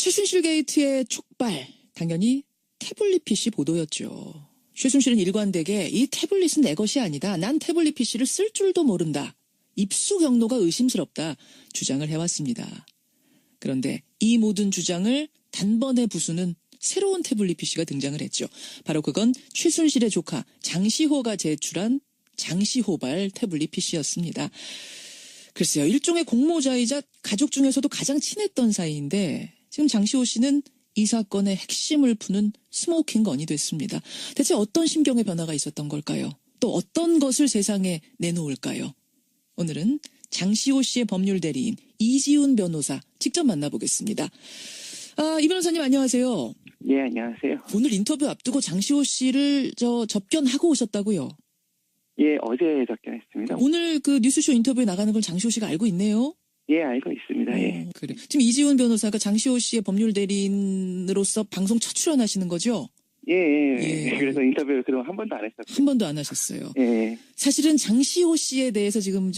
최순실 게이트의 촉발, 당연히 태블릿 PC 보도였죠. 최순실은 일관되게 이 태블릿은 내 것이 아니다. 난 태블릿 PC를 쓸 줄도 모른다. 입수 경로가 의심스럽다. 주장을 해왔습니다. 그런데 이 모든 주장을 단번에 부수는 새로운 태블릿 PC가 등장을 했죠. 바로 그건 최순실의 조카 장시호가 제출한 장시호발 태블릿 PC였습니다. 글쎄요. 일종의 공모자이자 가족 중에서도 가장 친했던 사이인데 지금 장시호 씨는 이 사건의 핵심을 푸는 스모킹 건이 됐습니다. 대체 어떤 심경의 변화가 있었던 걸까요? 또 어떤 것을 세상에 내놓을까요? 오늘은 장시호 씨의 법률 대리인 이지훈 변호사 직접 만나보겠습니다. 이 변호사님 안녕하세요. 네, 안녕하세요. 오늘 인터뷰 앞두고 장시호 씨를 접견하고 오셨다고요? 예, 어제 접견했습니다. 오늘 그 뉴스쇼 인터뷰에 나가는 걸 장시호 씨가 알고 있네요? 예, 알고 있습니다. 예. 그래. 지금 이지훈 변호사가 장시호 씨의 법률 대리인으로서 방송 첫 출연하시는 거죠? 예. 그래서 인터뷰를 그동안 한 번도 안 했었어요. 한 번도 안 하셨어요. 예. 사실은 장시호 씨에 대해서 지금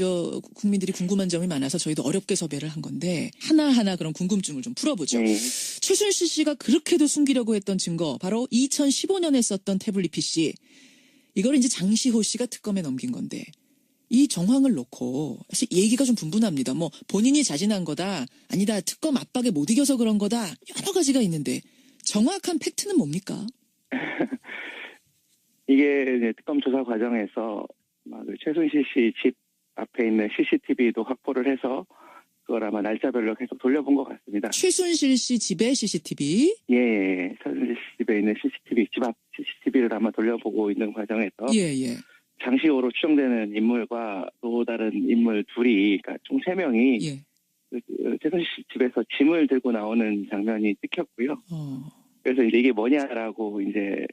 국민들이 궁금한 점이 많아서 저희도 어렵게 섭외를 한 건데 하나하나 그런 궁금증을 좀 풀어보죠. 예. 최순실 씨가 그렇게도 숨기려고 했던 증거, 바로 2015년에 썼던 태블릿 PC. 이걸 이제 장시호 씨가 특검에 넘긴 건데 이 정황을 놓고 사실 얘기가 좀 분분합니다. 뭐 본인이 자진한 거다, 아니다, 특검 압박에 못 이겨서 그런 거다, 여러 가지가 있는데 정확한 팩트는 뭡니까? 이게 이제 특검 조사 과정에서 최순실 씨 집 앞에 있는 CCTV도 확보를 해서 그걸 아마 날짜별로 계속 돌려본 것 같습니다. 최순실 씨 집에 CCTV? 예. 최순실 씨 집에 있는 CCTV, 집 앞 CCTV를 아마 돌려보고 있는 과정에서 예. 장시호로 추정되는 인물과 또 다른 인물 둘이, 그러니까 총 3명이 예. 최순실 씨 집에서 짐을 들고 나오는 장면이 찍혔고요. 그래서 이게 뭐냐라고 이제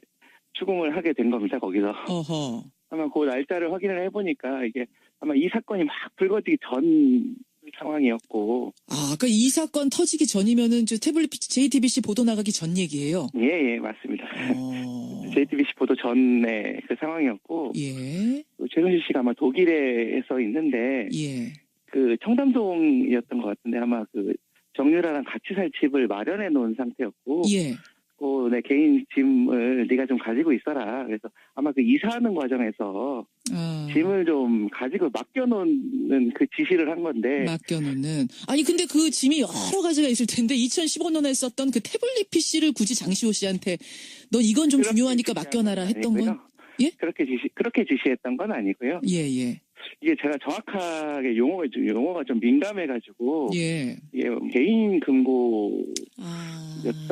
추궁을 하게 된 겁니다, 거기서. 어허. 아마 그 날짜를 확인을 해보니까 이게 아마 이 사건이 막 불거지기 전 상황이었고. 그러니까 이 사건 터지기 전이면은 태블릿 JTBC 보도 나가기 전 얘기예요? 예, 맞습니다. JTBC 보도 전에 그 상황이었고. 예. 최순실 씨가 아마 독일에서 있는데. 예. 그 청담동이었던 것 같은데 아마 그 정유라랑 같이 살 집을 마련해 놓은 상태였고. 예. 내 개인 짐을 네가 좀 가지고 있어라. 그래서 아마 그 이사하는 과정에서 짐을 좀 가지고 맡겨놓는 그 지시를 한 건데. 맡겨놓는. 아니 근데 그 짐이 여러 가지가 있을 텐데 2015년에 썼던 그 태블릿 PC를 굳이 장시호 씨한테 너 이건 좀 중요하니까 맡겨놔라 했던 건? 예? 그렇게 지시했던 건 아니고요. 예. 이게 제가 정확하게 용어가 좀 민감해가지고. 예. 이게 개인 금고였던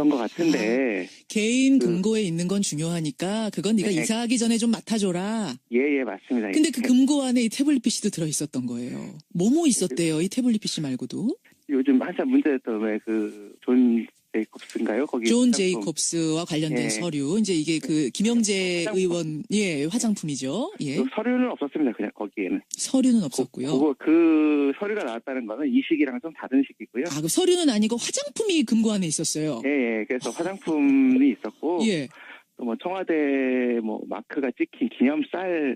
것 같은데. 개인 금고에 있는 건 중요하니까 그건 네가 이사하기 전에 좀 맡아줘라. 예, 맞습니다. 근데 그 금고 안에 이 태블릿 PC도 들어있었던 거예요. 뭐뭐 있었대요, 이 태블릿 PC 말고도? 요즘 한참 문제됐던 왜 존 제이콥스인가요? 거기 존 제이콥스와 관련된 서류. 이제 이게 그 김영재 화장품. 의원, 화장품이죠. 예. 서류는 없었습니다. 그냥 거기에는. 서류는 없었고요. 그 서류가 나왔다는 거는 이 시기랑 좀 다른 시기고요. 그 서류는 아니고 화장품이 금고 안에 있었어요. 예. 그래서 화장품이 있었고. 예. 또 청와대 마크가 찍힌 기념쌀이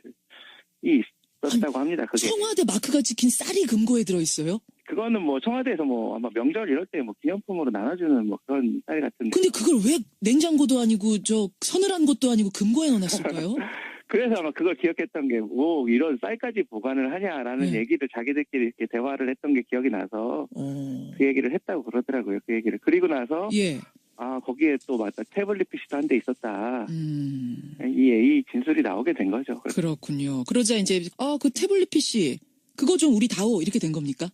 있었다고 합니다. 그게. 청와대 마크가 찍힌 쌀이 금고에 들어있어요? 그거는 청와대에서 아마 명절 이럴 때 기념품으로 나눠주는 그런 쌀 같은데. 근데 그걸 왜 냉장고도 아니고 서늘한 것도 아니고 금고에 넣어놨을까요? 그래서 아마 그걸 기억했던 게 이런 쌀까지 보관을 하냐라는 얘기를 자기들끼리 이렇게 대화를 했던 게 기억이 나서 그 얘기를 했다고 그러더라고요. 그 얘기를. 그리고 나서 거기에 또 맞다 태블릿 PC도 한 대 있었다. 이 진술이 나오게 된 거죠. 그렇군요. 그러자 이제 그 태블릿 PC 그거 좀 우리 다오 이렇게 된 겁니까?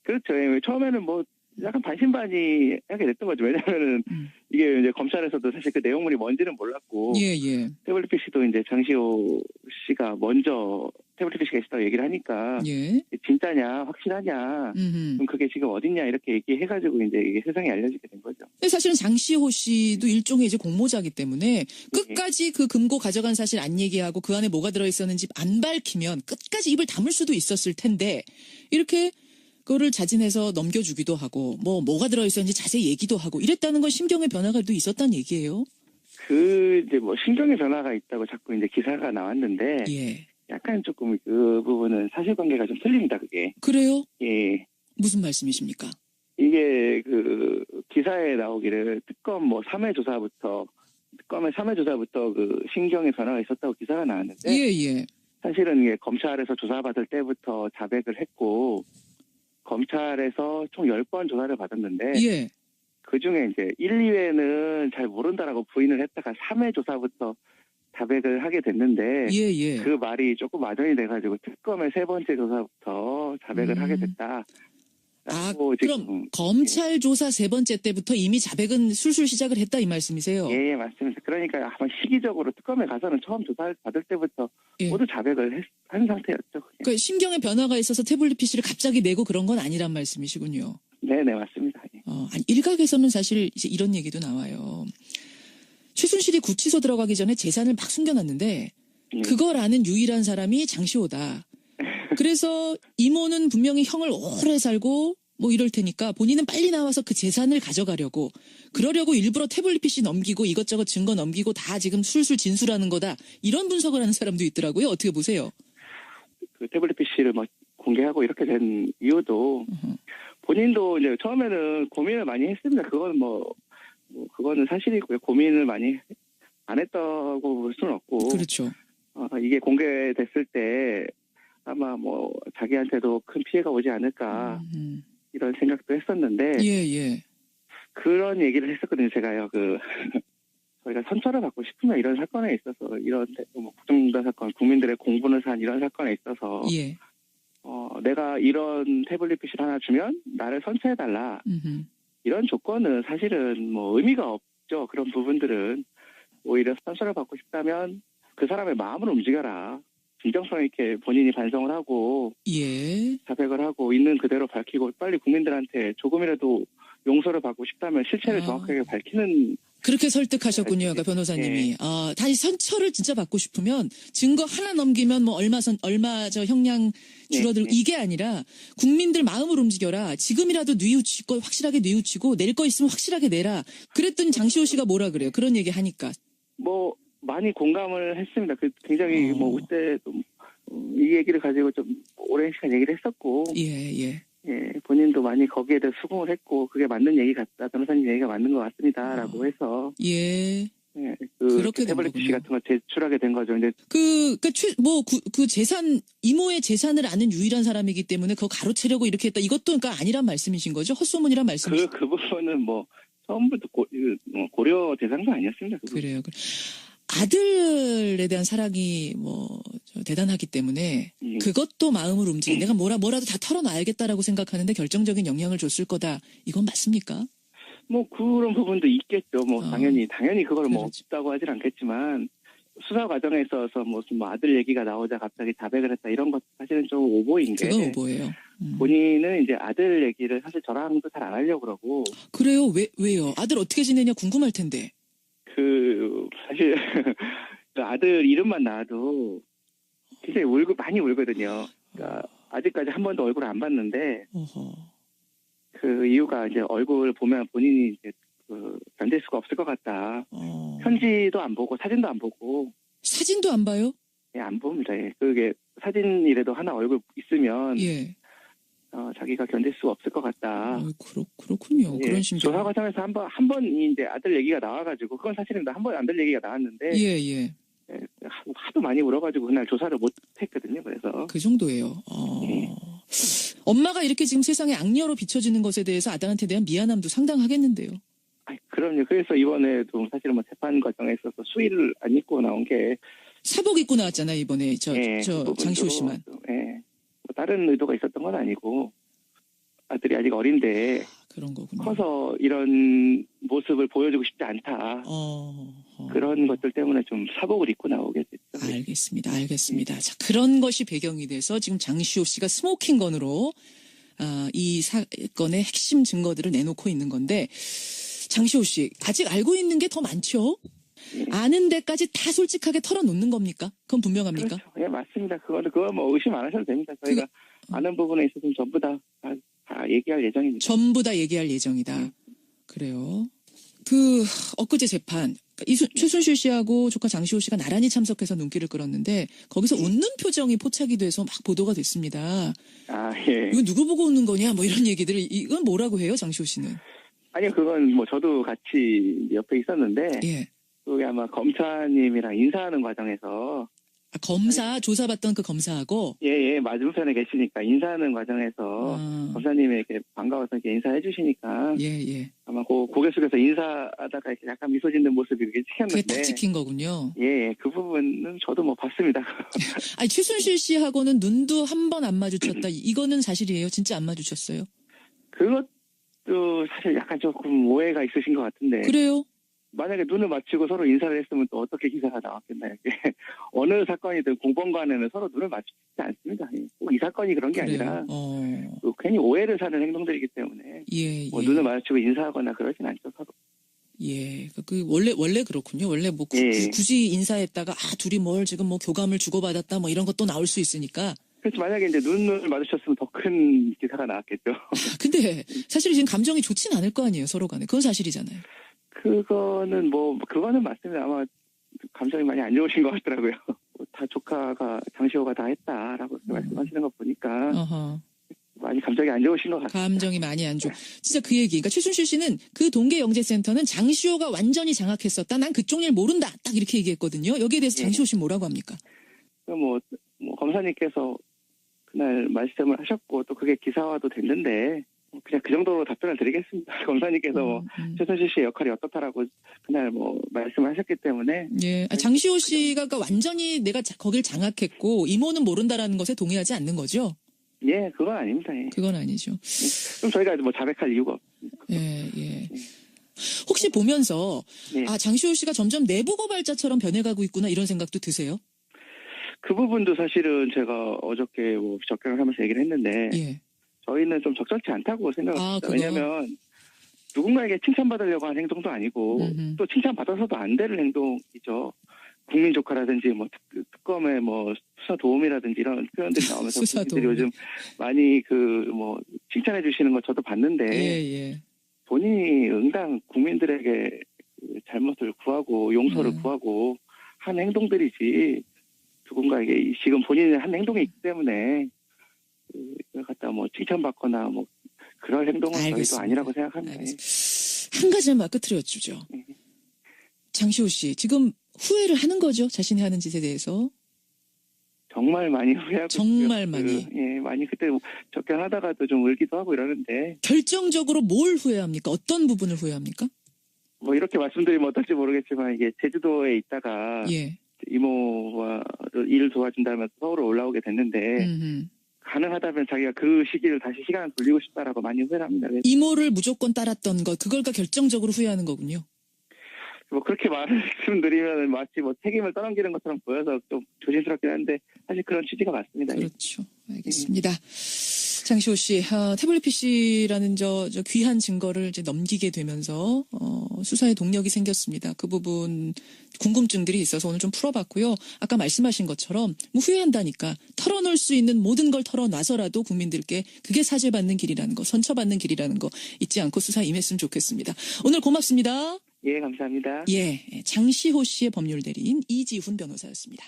그렇죠. 처음에는 약간 반신반의 하게 됐던 거죠. 왜냐면은 이게 이제 검찰에서도 사실 그 내용물이 뭔지는 몰랐고. 예. 태블릿 PC도 이제 장시호 씨가 먼저 태블릿 PC가 있었다고 얘기를 하니까. 예. 진짜냐, 확실하냐. 그럼 그게 지금 어딨냐 이렇게 얘기해가지고 이제 이게 세상에 알려지게 된 거죠. 근데 사실은 장시호 씨도 일종의 이제 공모자기 때문에 끝까지 그 금고 가져간 사실 안 얘기하고 그 안에 뭐가 들어있었는지 안 밝히면 끝까지 입을 다물 수도 있었을 텐데 이렇게 그거를 자진해서 넘겨주기도 하고 뭐가 들어있었는지 자세히 얘기도 하고 이랬다는 건 심경의 변화가 또 있었다는 얘기예요. 이제 심경의 변화가 있다고 자꾸 이제 기사가 나왔는데. 예. 약간 조금 그 부분은 사실관계가 좀 틀립니다. 그게. 그래요? 예. 무슨 말씀이십니까? 이게 기사에 나오기를 특검의 3회 조사부터 그 신경의 변화가 있었다고 기사가 나왔는데 예. 사실은 이게 검찰에서 조사받을 때부터 자백을 했고 검찰에서 총 10번 조사를 받았는데 예. 그중에 이제 1, 2회는 잘 모른다라고 부인을 했다가 3회 조사부터 자백을 하게 됐는데 예. 그 말이 조금 와전이 돼가지고 특검의 3번째 조사부터 자백을 하게 됐다. 그럼 검찰 조사 3번째 때부터 이미 자백은 술술 시작을 했다 이 말씀이세요? 예, 맞습니다. 그러니까 아마 시기적으로 특검에 가서는 처음 조사를 받을 때부터 모두 자백을 한 상태였죠. 그러니까 심경의 변화가 있어서 태블릿 PC를 갑자기 내고 그런 건 아니란 말씀이시군요. 네, 맞습니다. 예. 일각에서는 사실 이제 이런 얘기도 나와요. 최순실이 구치소 들어가기 전에 재산을 막 숨겨놨는데 그걸 아는 유일한 사람이 장시호다. 그래서 이모는 분명히 형을 오래 살고 뭐 이럴 테니까 본인은 빨리 나와서 그 재산을 가져가려고 그러려고 일부러 태블릿 PC 넘기고 이것저것 증거 넘기고 다 지금 술술 진술하는 거다. 이런 분석을 하는 사람도 있더라고요. 어떻게 보세요? 그 태블릿 PC를 막 공개하고 이렇게 된 이유도 본인도 이제 처음에는 고민을 많이 했습니다. 그거는 사실이고요. 고민을 많이 안 했다고 볼 수는 없고. 그렇죠. 이게 공개됐을 때 아마 자기한테도 큰 피해가 오지 않을까 이런 생각도 했었는데 예. 그런 얘기를 했었거든요. 제가요. 저희가 선처를 받고 싶으면 이런 사건에 있어서 이런 국정농단 사건, 국민들의 공분을 산 이런 사건에 있어서 예. 내가 이런 태블릿 PC를 하나 주면 나를 선처해달라. 이런 조건은 사실은 의미가 없죠. 그런 부분들은 오히려 선처를 받고 싶다면 그 사람의 마음을 움직여라. 진정성 있게 본인이 반성을 하고 자백을 하고 있는 그대로 밝히고 빨리 국민들한테 조금이라도 용서를 받고 싶다면 실체를 정확하게 밝히는 그렇게 설득하셨군요. 그러니까 변호사님이. 다시 선처를 진짜 받고 싶으면 증거 하나 넘기면 얼마 저 형량 줄어들고 이게 아니라 국민들 마음을 움직여라. 지금이라도 뉘우치고 확실하게 뉘우치고 낼 거 있으면 확실하게 내라. 그랬더니 장시호 씨가 뭐라 그래요? 그런 얘기 하니까. 많이 공감을 했습니다. 굉장히 그때도 이 얘기를 가지고 좀 오랜 시간 얘기를 했었고. 예. 본인도 많이 거기에 대해 수긍을 했고 그게 맞는 얘기 같다. 변호사님 얘기가 맞는 것 같습니다라고 해서. 그렇게 태블릿 PC 같은 걸 제출하게 된 거죠. 근데 그 재산 이모의 재산을 아는 유일한 사람이기 때문에 그거 가로채려고 이렇게 했다. 이것도 그러니까 아니란 말씀이신 거죠? 헛소문이란 말씀이신 그 부분은 처음부터 고려 대상도 아니었습니다. 그래요. 아들에 대한 사랑이 대단하기 때문에 그것도 마음을 움직인 내가 뭐라도 다 털어놔야겠다라고 생각하는데 결정적인 영향을 줬을 거다. 이건 맞습니까? 그런 부분도 있겠죠. 당연히 그걸 그렇죠. 없다고 하진 않겠지만 수사 과정에 있어서 무슨 아들 얘기가 나오자 갑자기 자백을 했다 이런 것 사실은 좀 오보인 게. 그건 오보예요. 본인은 이제 아들 얘기를 사실 저랑도 잘 안 하려고 그러고. 그래요? 왜요? 아들 어떻게 지내냐 궁금할 텐데. 사실 아들 이름만 나와도 굉장히 많이 울거든요. 그러니까 아직까지 한 번도 얼굴을 안 봤는데 그 이유가 이제 얼굴 보면 본인이 이제 견딜 수가 없을 것 같다. 편지도 안 보고 사진도 안 보고. 사진도 안 봐요? 예, 안 봅니다. 예. 그게 사진이라도 하나 얼굴 있으면 자기가 견딜 수 없을 것 같다. 그렇군요. 그런 심정. 조사 과정에서 한 번 이제 아들 얘기가 나와가지고 그건 사실은 한 번 아들 얘기가 나왔는데 하도 많이 울어가지고 그날 조사를 못했거든요. 그래서 그 정도예요. 엄마가 이렇게 지금 세상에 악녀로 비춰지는 것에 대해서 아들한테 대한 미안함도 상당하겠는데요. 그럼요. 그래서 이번에도 사실은 재판 과정에 있어서 수의를 안 입고 나온 게 사복 입고 나왔잖아요. 이번에 저 장시호 씨만. 다른 의도가 있었던 건 아니고 아들이 아직 어린데 그런 거군요. 커서 이런 모습을 보여주고 싶지 않다. 그런 것들 때문에 좀 사복을 입고 나오게 됐죠. 알겠습니다. 자, 그런 것이 배경이 돼서 지금 장시호 씨가 스모킹건으로 이 사건의 핵심 증거들을 내놓고 있는 건데 장시호 씨 아직 알고 있는 게 더 많죠? 아는 데까지 다 솔직하게 털어놓는 겁니까? 그건 분명합니까? 그렇죠. 예, 맞습니다. 그거 의심 안 하셔도 됩니다. 저희가 아는 부분에 있어서는 전부 다 얘기할 예정입니다. 전부 다 얘기할 예정이다. 그래요. 엊그제 재판 최순실 씨하고 조카 장시호 씨가 나란히 참석해서 눈길을 끌었는데 거기서 웃는 표정이 포착이 돼서 막 보도가 됐습니다. 예. 이거 누구 보고 웃는 거냐? 이런 얘기들을 이건 뭐라고 해요, 장시호 씨는? 아니요, 그건 뭐 저도 같이 옆에 있었는데, 예. 그게 아마 검사님이랑 인사하는 과정에서, 검사, 조사받던 그 검사하고? 예, 맞은편에 계시니까 인사하는 과정에서 검사님이 이렇게 반가워서 이렇게 인사해 주시니까, 예. 아마 고개 숙여서 인사하다가 이렇게 약간 미소 짓는 모습이 이렇게 찍혔는데. 그게 딱 찍힌 거군요. 예, 그 부분은 저도 뭐 봤습니다. 아니, 최순실 씨하고는 눈도 한 번 안 마주쳤다. 이거는 사실이에요? 진짜 안 마주쳤어요? 그것도 사실 약간 조금 오해가 있으신 것 같은데. 그래요? 만약에 눈을 맞추고 서로 인사를 했으면 또 어떻게 기사가 나왔겠나요? 어느 사건이든 공범간에는 서로 눈을 맞추지 않습니다. 꼭 이 사건이 그런 게 그래요? 아니라 또 괜히 오해를 사는 행동들이기 때문에 뭐 눈을 마주치고 인사하거나 그러진 않죠, 서로. 예, 원래 그렇군요. 원래 뭐 굳이 인사했다가 둘이 뭘 지금 뭐 교감을 주고받았다 뭐 이런 것도 나올 수 있으니까. 그렇죠. 만약에 이제 눈을 마주쳤으면 더 큰 기사가 나왔겠죠. 근데 사실 지금 감정이 좋진 않을 거 아니에요, 서로 간에. 그건 사실이잖아요. 그거는 맞습니다. 아마 감정이 많이 안 좋으신 것 같더라고요. 다 조카가, 장시호가 다 했다라고 말씀하시는 거 보니까 많이 감정이 안 좋으신 것 같아요. 감정이 많이 안 좋. 진짜 그 얘기. 그러니까 최순실 씨는 그 동계영재센터는 장시호가 완전히 장악했었다. 난 그쪽 일 모른다. 딱 이렇게 얘기했거든요. 여기에 대해서 장시호 씨 뭐라고 합니까? 뭐 검사님께서 그날 말씀을 하셨고 또 그게 기사화도 됐는데 그냥 그 정도로 답변을 드리겠습니다. 검사님께서 최순실 씨의 역할이 어떻다라고 그날 말씀을 하셨기 때문에. 예. 장시호 씨가 완전히 내가 거길 장악했고 이모는 모른다라는 것에 동의하지 않는 거죠? 예, 그건 아닙니다. 예. 그건 아니죠. 그럼 저희가 자백할 이유가 없습니다. 예. 혹시 보면서 장시호 씨가 점점 내부 고발자처럼 변해가고 있구나 이런 생각도 드세요? 그 부분도 사실은 제가 어저께 접견을 하면서 얘기를 했는데 저희는 좀 적절치 않다고 생각합니다. 왜냐하면 누군가에게 칭찬받으려고 하는 행동도 아니고 또 칭찬받아서도 안 되는 행동이죠. 국민조카라든지 특검의 수사 도움이라든지 이런 표현들이 나오면서 국민들이 요즘 많이 칭찬해 주시는 거 저도 봤는데 본인이 응당 국민들에게 잘못을 구하고 용서를 구하고 한 행동들이지 누군가에게 지금 본인이 한 행동이 있기 때문에 그걸 갖다 칭찬받거나 그럴 행동은 저희도 아니라고 생각합니다. 한 가지만 끝으로 여쭈죠. 장시호 씨 지금 후회를 하는 거죠? 자신이 하는 짓에 대해서? 정말 많이 후회하고 정말 많이. 많이 그때 접견하다가도 좀 울기도 하고 이러는데. 결정적으로 뭘 후회합니까? 어떤 부분을 후회합니까? 이렇게 말씀드리면 어떨지 모르겠지만 이게 제주도에 있다가 이모와 일을 도와준다면서 서울로 올라오게 됐는데 가능하다면 자기가 그 시기를 다시 시간을 돌리고 싶다라고 많이 후회를 합니다. 이모를 무조건 따랐던 것, 그걸 결정적으로 후회하는 거군요. 그렇게 말씀드리면 마치 책임을 떠넘기는 것처럼 보여서 좀 조심스럽긴 한데 사실 그런 취지가 맞습니다. 그렇죠. 알겠습니다. 장시호 씨, 태블릿 PC라는 저 귀한 증거를 이제 넘기게 되면서 수사에 동력이 생겼습니다. 그 부분 궁금증들이 있어서 오늘 좀 풀어봤고요. 아까 말씀하신 것처럼 후회한다니까 털어놓을 수 있는 모든 걸 털어놔서라도 국민들께 그게 사죄받는 길이라는 거, 선처받는 길이라는 거 잊지 않고 수사에 임했으면 좋겠습니다. 오늘 고맙습니다. 예, 감사합니다. 예, 장시호 씨의 법률 대리인 이지훈 변호사였습니다.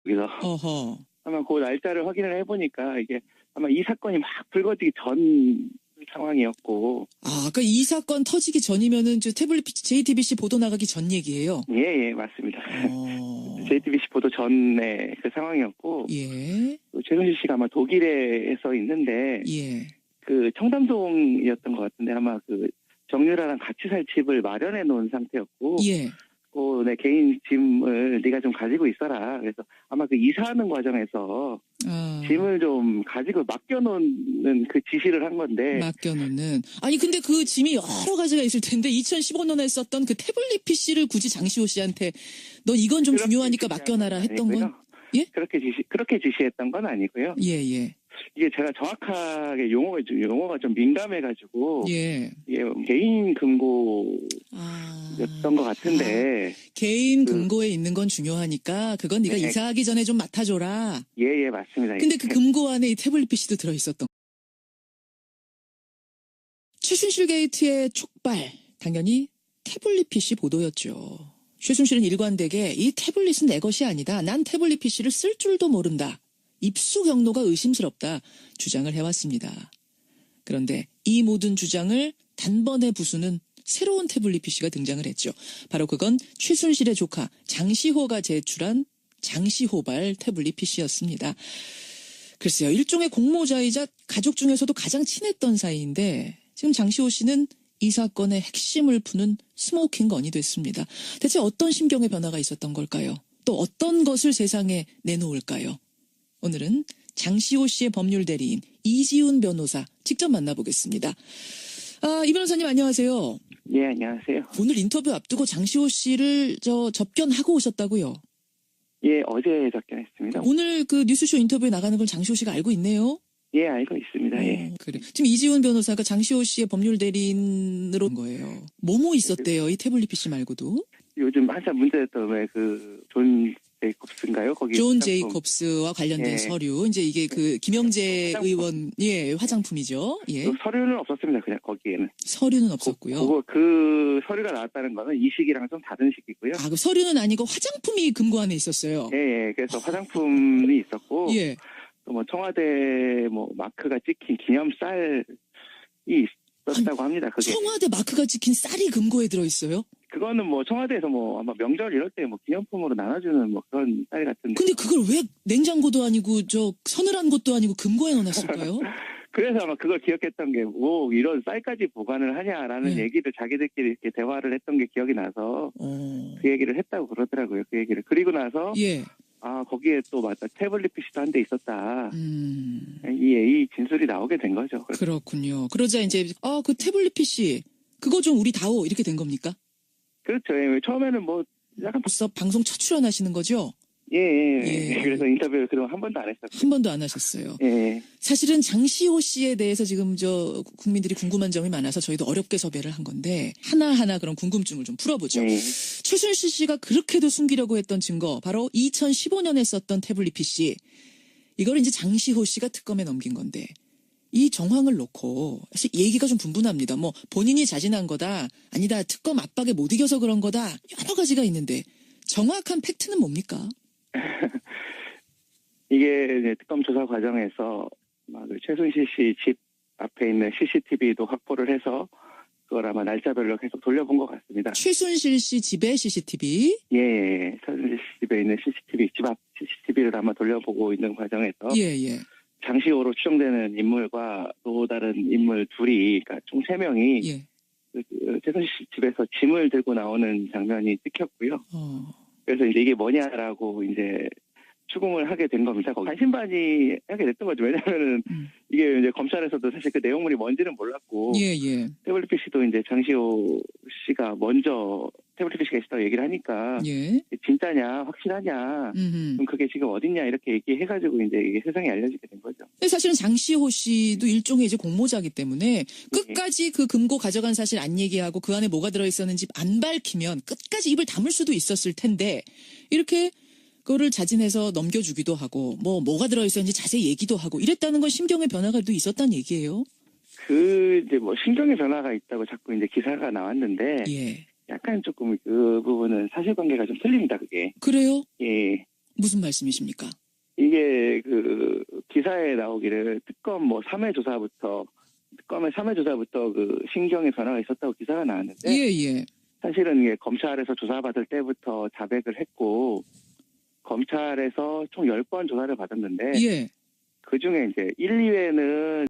여기서 아마 그 날짜를 확인을 해보니까 이게 아마 이 사건이 막 불거지기 전 상황이었고. 그러니까 이 사건 터지기 전이면은 태블릿 JTBC 보도 나가기 전 얘기예요. 예, 맞습니다. JTBC 보도 전에 그 상황이었고. 최순실 씨가 아마 독일에서 있는데. 그 청담동이었던 것 같은데 아마 정유라랑 같이 살 집을 마련해 놓은 상태였고. 내 개인 짐을 네가 좀 가지고 있어라. 그래서 아마 이사하는 과정에서 짐을 좀 가지고 맡겨놓는 그 지시를 한 건데. 맡겨놓는. 아니 근데 그 짐이 여러 가지가 있을 텐데 2015년에 썼던 그 태블릿 PC를 굳이 장시호 씨한테 너 이건 좀 중요하니까 맡겨놔라 했던 건? 예? 그렇게 지시했던 건 아니고요. 이게 제가 정확하게 용어가 좀 민감해가지고. 이게 개인 금고였던 것 같은데. 개인 금고에 있는 건 중요하니까 그건 네가 이사하기 전에 좀 맡아줘라. 예, 맞습니다. 근데 그 금고 안에 이 태블릿 PC도 들어있었던. 최순실 게이트의 촉발, 당연히 태블릿 PC 보도였죠. 최순실은 일관되게 이 태블릿은 내 것이 아니다. 난 태블릿 PC를 쓸 줄도 모른다. 입수 경로가 의심스럽다. 주장을 해왔습니다. 그런데 이 모든 주장을 단번에 부수는 새로운 태블릿 PC가 등장을 했죠. 바로 그건 최순실의 조카 장시호가 제출한 장시호발 태블릿 PC였습니다. 글쎄요. 일종의 공모자이자 가족 중에서도 가장 친했던 사이인데 지금 장시호 씨는 이 사건의 핵심을 푸는 스모킹 건이 됐습니다. 대체 어떤 심경의 변화가 있었던 걸까요? 또 어떤 것을 세상에 내놓을까요? 오늘은 장시호 씨의 법률 대리인 이지훈 변호사 직접 만나보겠습니다. 이 변호사님 안녕하세요. 예, 안녕하세요. 오늘 인터뷰 앞두고 장시호 씨를 접견하고 오셨다고요? 예, 어제 접견했습니다. 오늘 그 뉴스쇼 인터뷰에 나가는 걸 장시호 씨가 알고 있네요? 예, 알고 있습니다. 예. 그래. 지금 이지훈 변호사가 장시호 씨의 법률 대리인으로 온 거예요. 뭐뭐 있었대요, 이 태블릿 PC 말고도? 요즘 한참 문제였던 왜 존 제이콥스인가요? 거기 존 제이콥스와 관련된 예. 서류. 이제 이게 그 김영재 화장품. 의원, 화장품이죠. 예. 그 서류는 없었습니다. 그냥 거기에는. 서류는 없었고요. 그 서류가 나왔다는 거는 이 시기랑 좀 다른 시기고요. 그 서류는 아니고 화장품이 금고 안에 있었어요. 예, 그래서 화장품이 있었고, 예. 또 뭐 청와대 마크가 찍힌 기념쌀이 있었다고 합니다. 그게. 청와대 마크가 찍힌 쌀이 금고에 들어있어요? 그거는 청와대에서 아마 명절 이럴 때 기념품으로 나눠주는 그런 쌀 같은데. 근데 그걸 왜 냉장고도 아니고 서늘한 곳도 아니고 금고에 넣어놨을까요? 그래서 아마 그걸 기억했던 게, 이런 쌀까지 보관을 하냐라는 네. 얘기를 자기들끼리 이렇게 대화를 했던 게 기억이 나서 그 얘기를 했다고 그러더라고요. 그 얘기를. 그리고 나서, 예. 거기에 또 맞다. 태블릿 PC도 한 대 있었다. 음. 이 진술이 나오게 된 거죠. 그렇군요. 그러자 이제, 그 태블릿 PC, 그거 좀 우리 다오, 이렇게 된 겁니까? 그렇죠. 예, 처음에는 약간. 벌써 방송 첫 출연하시는 거죠? 예. 그래서 인터뷰를 그동안 한 번도 안 했었어요. 한 번도 안 하셨어요. 예. 사실은 장시호 씨에 대해서 지금 국민들이 궁금한 점이 많아서 저희도 어렵게 섭외를 한 건데 하나하나 그런 궁금증을 좀 풀어보죠. 예. 최순실 씨가 그렇게도 숨기려고 했던 증거 바로 2015년에 썼던 태블릿 PC. 이걸 이제 장시호 씨가 특검에 넘긴 건데 이 정황을 놓고 사실 얘기가 좀 분분합니다. 본인이 자진한 거다. 아니다. 특검 압박에 못 이겨서 그런 거다. 여러 가지가 있는데 정확한 팩트는 뭡니까? 이게 이제 특검 조사 과정에서 최순실 씨 집 앞에 있는 CCTV도 확보를 해서 그걸 아마 날짜별로 계속 돌려본 것 같습니다. 최순실 씨 집의 CCTV? 예. 최순실 씨 집에 있는 CCTV, 집 앞 CCTV를 아마 돌려보고 있는 과정에서 예. 장시호로 추정되는 인물과 또 다른 인물 둘이, 그러니까 총 3명이 예. 최순실 씨 집에서 짐을 들고 나오는 장면이 찍혔고요. 그래서 이제 이게 뭐냐라고 이제 추궁을 하게 된 겁니다. 거기 반신반의하게 됐던 거죠. 왜냐하면은 이게 이제 검찰에서도 사실 그 내용물이 뭔지는 몰랐고, 예. 태블릿 PC도 이제 장시호 씨가 먼저 태블릿 PC가 있었다고 얘기를 하니까, 예. 진짜냐 확실하냐, 그럼 그게 지금 어딨냐 이렇게 얘기해가지고 이제 이게 세상에 알려지게 된 거죠. 근데 사실은 장시호 씨도 일종의 이제 공모자기 때문에 끝까지 그 금고 가져간 사실 안 얘기하고 그 안에 뭐가 들어있었는지 안 밝히면 끝까지 입을 다물 수도 있었을 텐데 이렇게 그거를 자진해서 넘겨주기도 하고 뭐가 들어있었는지 자세히 얘기도 하고 이랬다는 건 심경의 변화가 또 있었다는 얘기예요. 이제 심경의 변화가 있다고 자꾸 이제 기사가 나왔는데, 예. 약간 조금 그 부분은 사실관계가 좀 틀립니다. 그게. 그래요? 예. 무슨 말씀이십니까? 이게 기사에 나오기를 특검 3회 조사부터 신경의 변화가 있었다고 기사가 나왔는데, 예. 사실은 이게 검찰에서 조사받을 때부터 자백을 했고, 검찰에서 총 10번 조사를 받았는데, 예. 그 중에 이제 1, 2회는